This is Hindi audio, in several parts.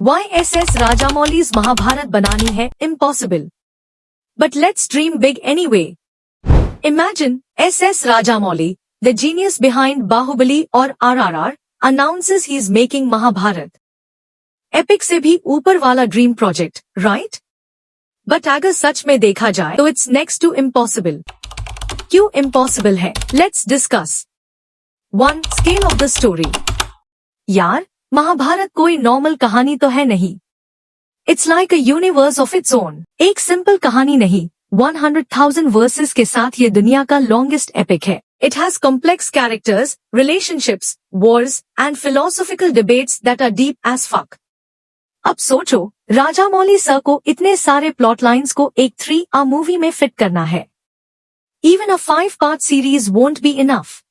Why SS Rajamouli's Mahabharat बनानी है impossible. But let's dream big anyway. Imagine SS Rajamouli, the genius behind Bahubali और RRR, announces he's making Mahabharat. Epic से भी ऊपर वाला dream project, right? But अगर सच में देखा जाए तो it's next to impossible. क्यों impossible है? Let's discuss. 1. Scale of the story. यार, महाभारत कोई नॉर्मल कहानी तो है नहीं. It's like a universe of its own. एक सिंपल कहानी नहीं, 100,000 वर्सेस के साथ ये दुनिया का लॉन्गेस्ट एपिक है. It has complex characters, relationships, wars and philosophical debates that are deep as fuck. अब सोचो, राजामौली सर को इतने सारे प्लॉट लाइन्स को एक 3 मूवी में फिट करना है. Even a 5-part series won't be enough.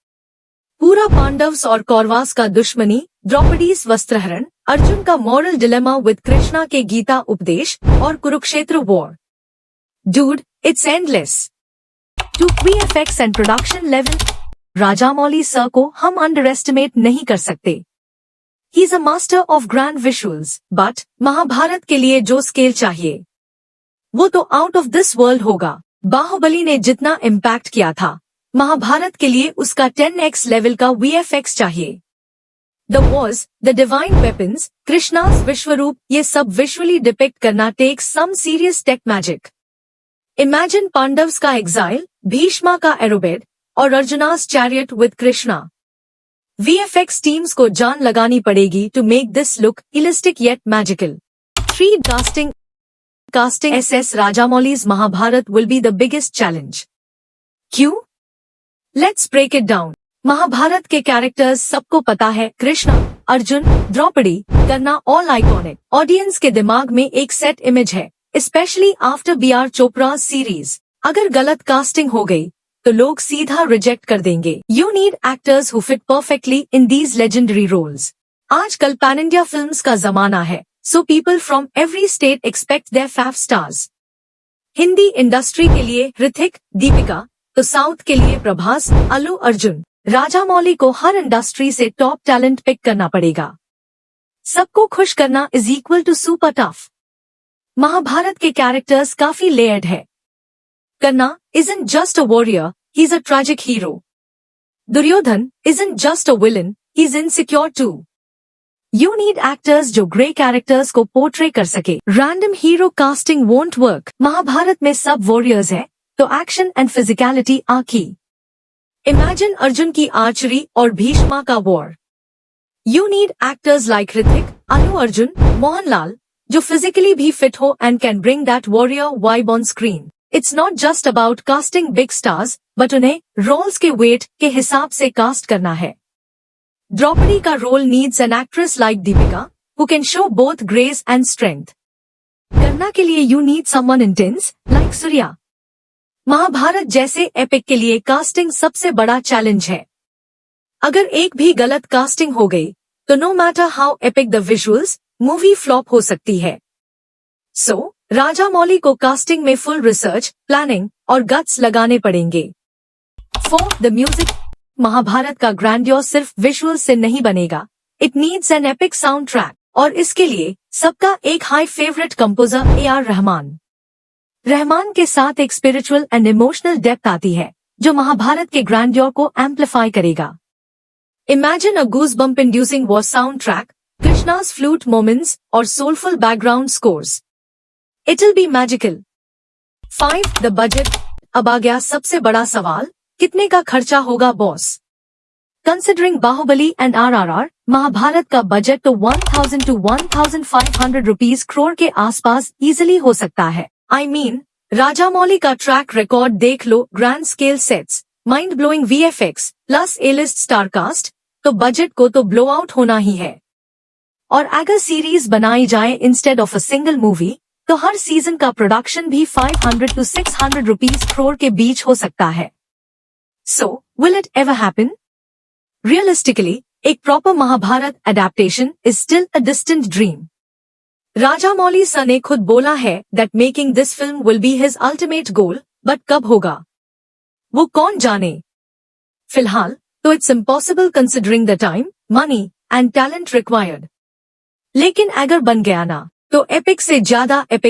पूरा पांडव्स और कौरवास का दुश्मनी, द्रौपदीज वस्त्रहरण, अर्जुन का मॉरल डिलेमा विद कृष्णा के गीता उपदेश और Kurukshetra war. Dude, it's endless. To VFX and production level, Rajamouli sir को हम अंडर एस्टिमेट नहीं कर सकते. He is a master of grand visuals, but Mahabharata के लिए जो स्केल चाहिए वो तो आउट ऑफ दिस वर्ल्ड होगा. बाहुबली ने जितना इम्पैक्ट किया था, महाभारत के लिए उसका 10x लेवल का VFX चाहिए. The wars, the divine weapons, Krishna's Vishwaroop, ये सब विजुअली डिपिक्ट करना takes some serious tech magic. Imagine Pandavs का एग्जाइल, भीष्मा का एरोबेड और Arjuna's chariot with Krishna. VFX teams को जान लगानी पड़ेगी to make this look realistic yet magical. 3. Casting. SS Rajamouli's Mahabharat will be the biggest challenge. क्यों? Let's break it down. Mahabharat के कैरेक्टर्स सबको पता है. कृष्णा, अर्जुन, द्रौपदी, करना, ऑल आइकॉनिक. ऑडियंस के दिमाग में एक सेट इमेज है, specially after BR Chopra series. अगर गलत कास्टिंग हो गई तो लोग सीधा रिजेक्ट कर देंगे. You need actors who fit perfectly in these legendary roles. आजकल पैन इंडिया फिल्म्स का जमाना है, so people from every state expect their five stars. Hindi industry के लिए ऋतिक, दीपिका, तो साउथ के लिए प्रभास, अल्लू अर्जुन. राजामौली को हर इंडस्ट्री से टॉप टैलेंट पिक करना पड़ेगा. सबको खुश करना is equal to super tough. Mahabharata के कैरेक्टर्स काफी लेयर्ड है. कर्ना isn't just a warrior, he's a tragic hero. Duryodhana isn't just a villain, he's insecure too. You need actors जो ग्रे कैरेक्टर्स को पोर्ट्रे कर सके. Random hero casting won't work. Mahabharat में सब वॉरियर्स है, तो action and physicality are key. Imagine Arjun की आर्चरी और भीष्मा का war. You need actors like Hrithik, Allu Arjun, Mohanlal, जो फिजिकली भी फिट हो and can bring that warrior vibe on screen. It's not just about casting big stars, but उन्हें रोल्स के वेट के हिसाब से कास्ट करना है. द्रौपदी का role needs an actress like Deepika, who can show both grace and strength. Karna के लिए you need someone intense like Suriya. Mahabharata जैसे एपिक के लिए कास्टिंग सबसे बड़ा चैलेंज है. अगर एक भी गलत कास्टिंग हो गई तो no matter how epic the visuals, movie flop हो सकती है. सो राजामौली को कास्टिंग में फुल रिसर्च, प्लानिंग और गट्स लगाने पड़ेंगे. 4. The music. महाभारत का ग्रैंडियर सिर्फ विजुअल से नहीं बनेगा. It needs an epic sound track, और इसके लिए सबका एक high favourite composer AR Rahman. Rahman के साथ एक स्पिरिचुअल एंड इमोशनल डेप्थ आती है, जो महाभारत के ग्रैंडियर को एम्पलीफाई करेगा. Imagine a goosebump inducing war sound track, Krishna's flute moments और soulful background scores. It will be magical. 5. The budget. अब आ गया सबसे बड़ा सवाल, कितने का खर्चा होगा boss. Considering Baahubali and RRR, Mahabharata का बजट तो 1000 to 1500 रुपीज करोड़ के आसपास इजिली हो सकता है. I mean, राजामौली का ट्रैक रिकॉर्ड देख लो. Grand scale sets, mind blowing VFX plus A-list star cast, तो बजट को तो ब्लो आउट होना ही है. और अगर सीरीज बनाई जाए instead of a single movie, तो हर सीजन का प्रोडक्शन भी 500 to 600 रुपीज करोड़ के बीच हो सकता है. So will it ever happen? Realistically, एक proper Mahabharat adaptation is still a distant dream. Rajamouli sir ने खुद बोला है that making this film will be his ultimate goal, but कब होगा वो कौन जाने. फिलहाल तो it's impossible considering the time, money and talent required. लेकिन अगर बन गया ना, तो एपिक से ज्यादा एपिक